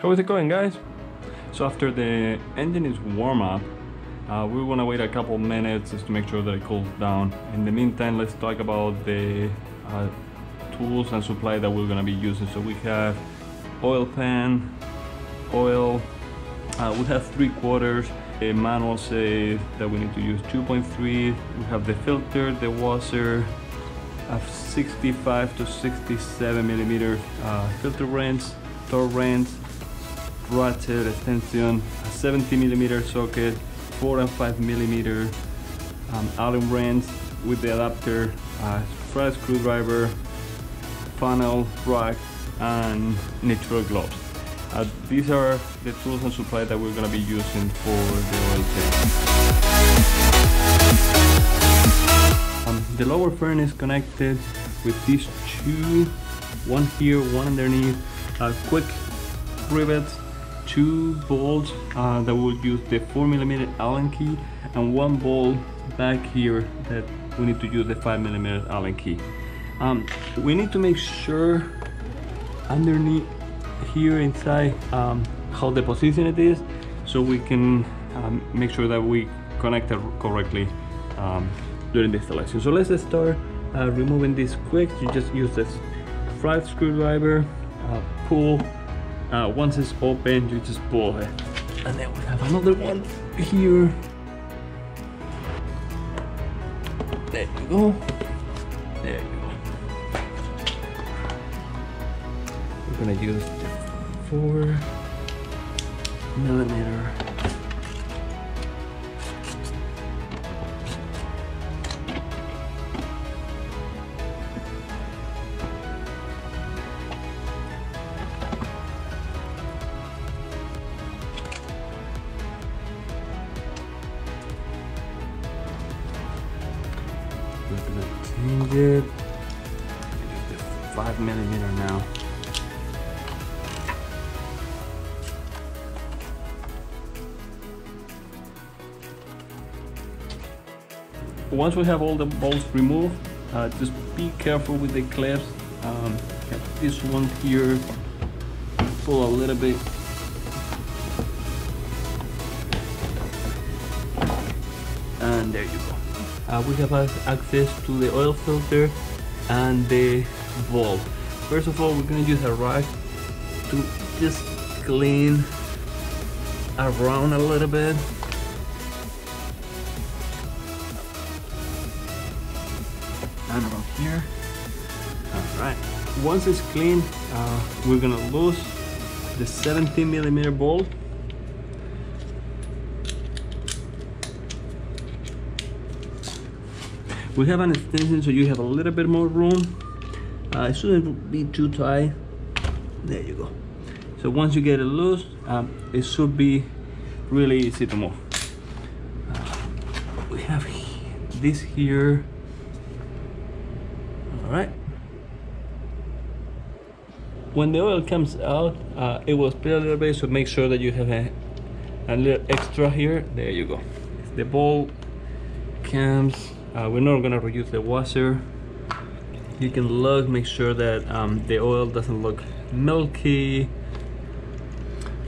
How is it going, guys? So after the engine is warm up, we want to wait a couple minutes just to make sure that it cools down. In the meantime, let's talk about the tools and supply that we're going to be using. So we have oil pan, oil, we have 3/4. The manual says that we need to use 2.3. We have the filter, the washer, a 65 to 67 millimeters filter wrench, torque wrench, ratchet extension, a 70 millimeter socket, 4 and 5 millimeter Allen wrench with the adapter, flat screwdriver, funnel, rack, and nitrile gloves. These are the tools and supply that we're going to be using for the oil change. The lower furnace is connected with these two, one here, one underneath, quick rivets, 2 bolts that will use the 4 millimeter Allen key, and 1 bolt back here that we need to use the 5 millimeter Allen key. We need to make sure underneath here inside how the position it is, so we can make sure that we connect it correctly during the installation. So let's start removing this quick. You just use this flat screwdriver, pull. Once it's open, you just pull it, and then we have another one here. There you go. There you go. We're gonna use the 4 millimeter. We're gonna change it. Use the 5 millimeter now. Once we have all the bolts removed, just be careful with the clips. This one here, pull a little bit. And there you go. We have access to the oil filter and the valve. First of all, we're going to use a rag to just clean around a little bit. And around here. Alright. Once it's clean, we're going to lose the 17 millimeter bolt. We have an extension, so you have a little bit more room. It shouldn't be too tight. There you go. So once you get it loose, it should be really easy to move. We have this here. All right. When the oil comes out, it will spill a little bit, so make sure that you have a little extra here. There you go. The bolt comes. We're not gonna reuse the washer. You can look, make sure that the oil doesn't look milky.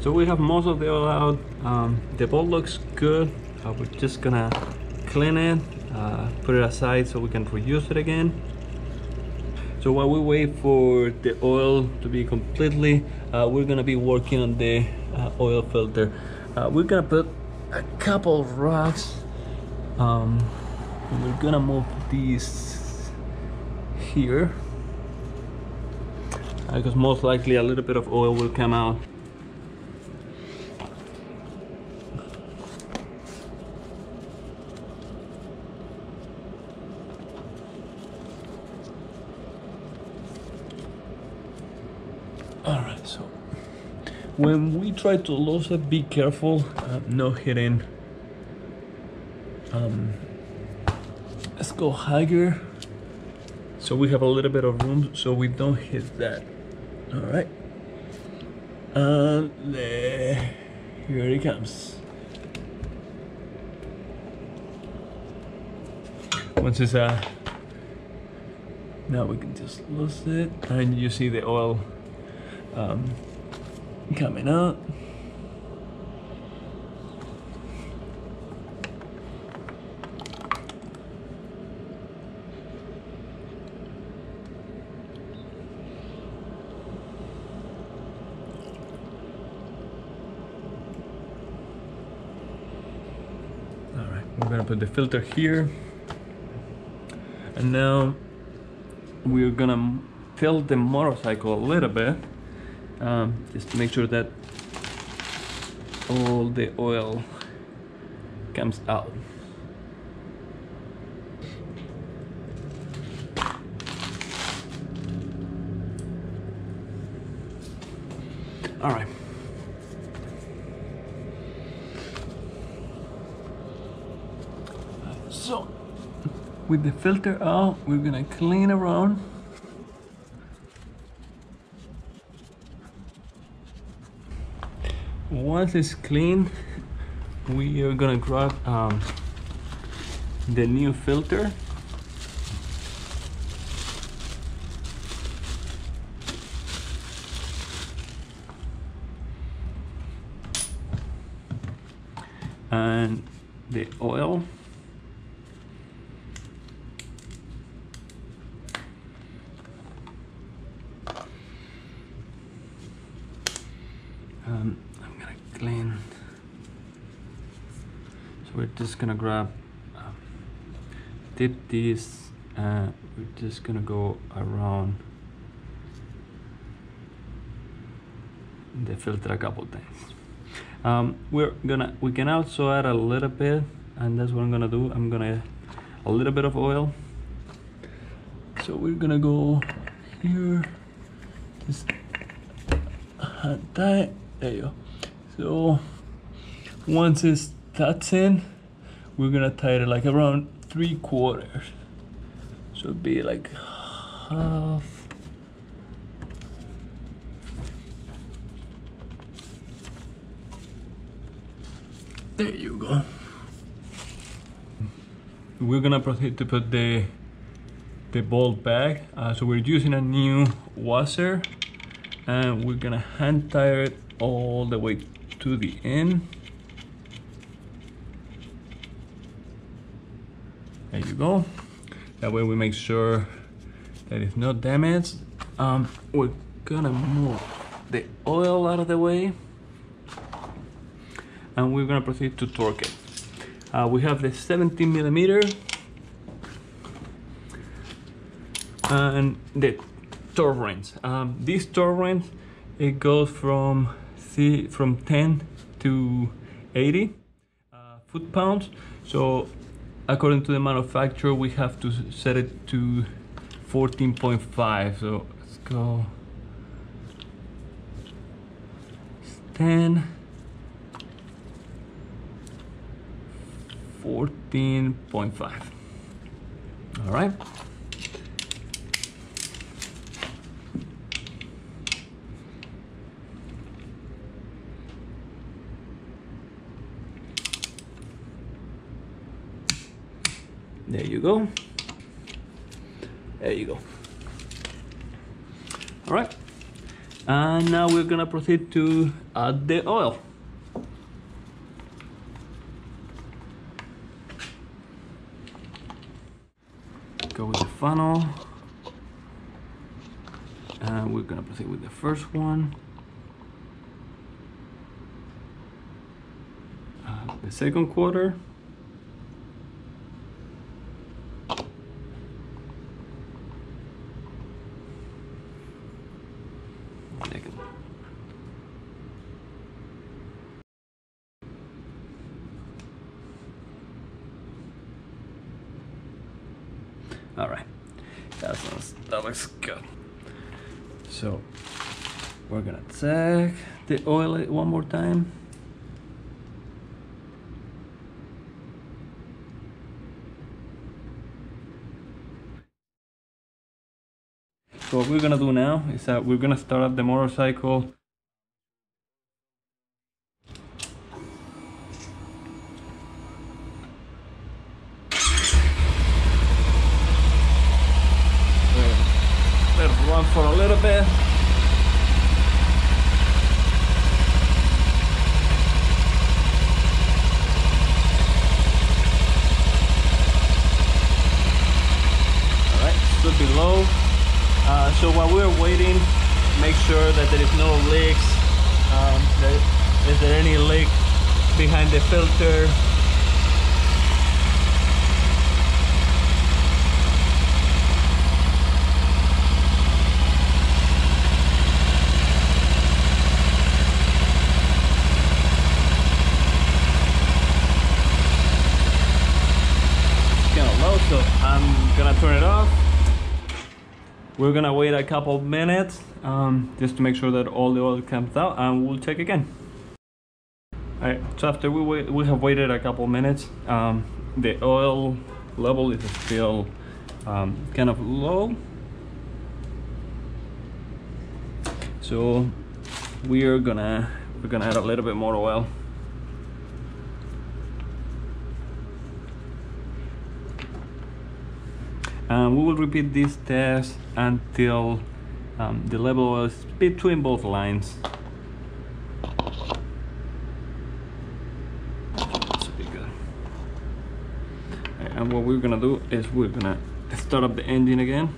So we have most of the oil out. The bolt looks good. We're just gonna clean it, put it aside so we can reuse it again. So while we wait for the oil to be completely, we're gonna be working on the oil filter. We're gonna put a couple of rocks. We're gonna move these here because most likely a little bit of oil will come out. Alright, so when we try to lose it, be careful, no hitting. Let's go higher, so we have a little bit of room, so we don't hit that. All right, and there, here it comes. Once it's now we can just lose it, and you see the oil coming up. We're gonna put the filter here, and now we're gonna fill the motorcycle a little bit, just to make sure that all the oil comes out. All right. So, with the filter out, we're gonna clean around. Once it's clean, we are gonna grab the new filter. And the oil. I'm gonna clean. So we're just gonna grab, dip this, we're just gonna go around the filter a couple times. We can also add a little bit, and that's what I'm gonna do. I'm gonna add a little bit of oil. So we're gonna go here, just tight. There you go. So once that's in, we're gonna tie it like around 3/4. So it'd be like half. There you go. We're gonna proceed to put the bolt back. So we're using a new washer, and we're gonna hand tire it all the way to the end. There you go. That way we make sure that it's not damaged. We're gonna move the oil out of the way, and we're gonna proceed to torque it. We have the 17mm and the torque wrench. This torque wrench, it goes from 10 to 80 foot-pounds. So according to the manufacturer, we have to set it to 14.5. So let's go 10, 14.5. All right. There you go. There you go. All right. And now we're gonna proceed to add the oil. Go with the funnel. And we're gonna proceed with the first one. The second quarter. All right, that looks good. So we're gonna check the oil one more time. So what we're gonna do now is that we're gonna start up the motorcycle. Let it run for a little bit. waiting, make sure that there is no leaks. Is there any leak behind the filter? So I'm gonna turn it off. We're gonna wait a couple minutes just to make sure that all the oil comes out, and we'll check again. Alright, so after we have waited a couple minutes, the oil level is still kind of low. So we're gonna add a little bit more oil. And we will repeat this test until the level is between both lines. That's pretty good. And what we're gonna do is we're gonna start up the engine again.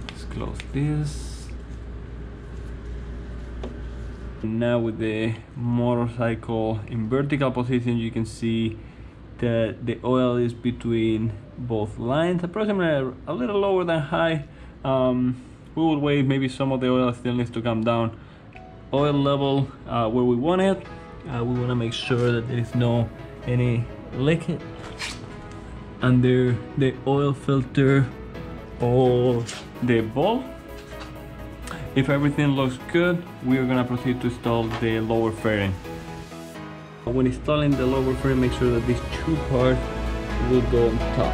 Let's close this. Now with the motorcycle in vertical position, you can see that the oil is between both lines, approximately a little lower than high. We will wait, maybe some of the oil still needs to come down. Oil level where we want it. We want to make sure that there is no any leakage under the oil filter or the bulb. If everything looks good, we are going to proceed to install the lower fairing. When installing the lower fairing, make sure that these two parts will go on top.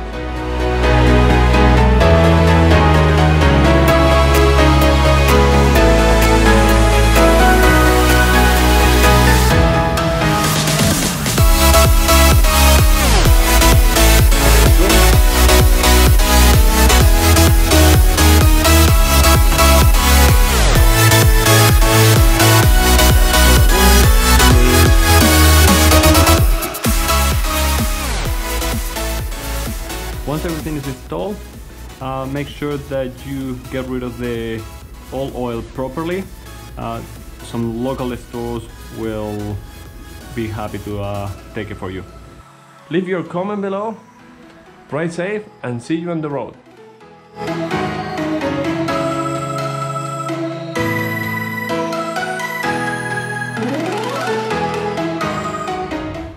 Once everything is installed, make sure that you get rid of the old oil properly. Some local stores will be happy to take it for you. Leave your comment below. Ride safe and see you on the road.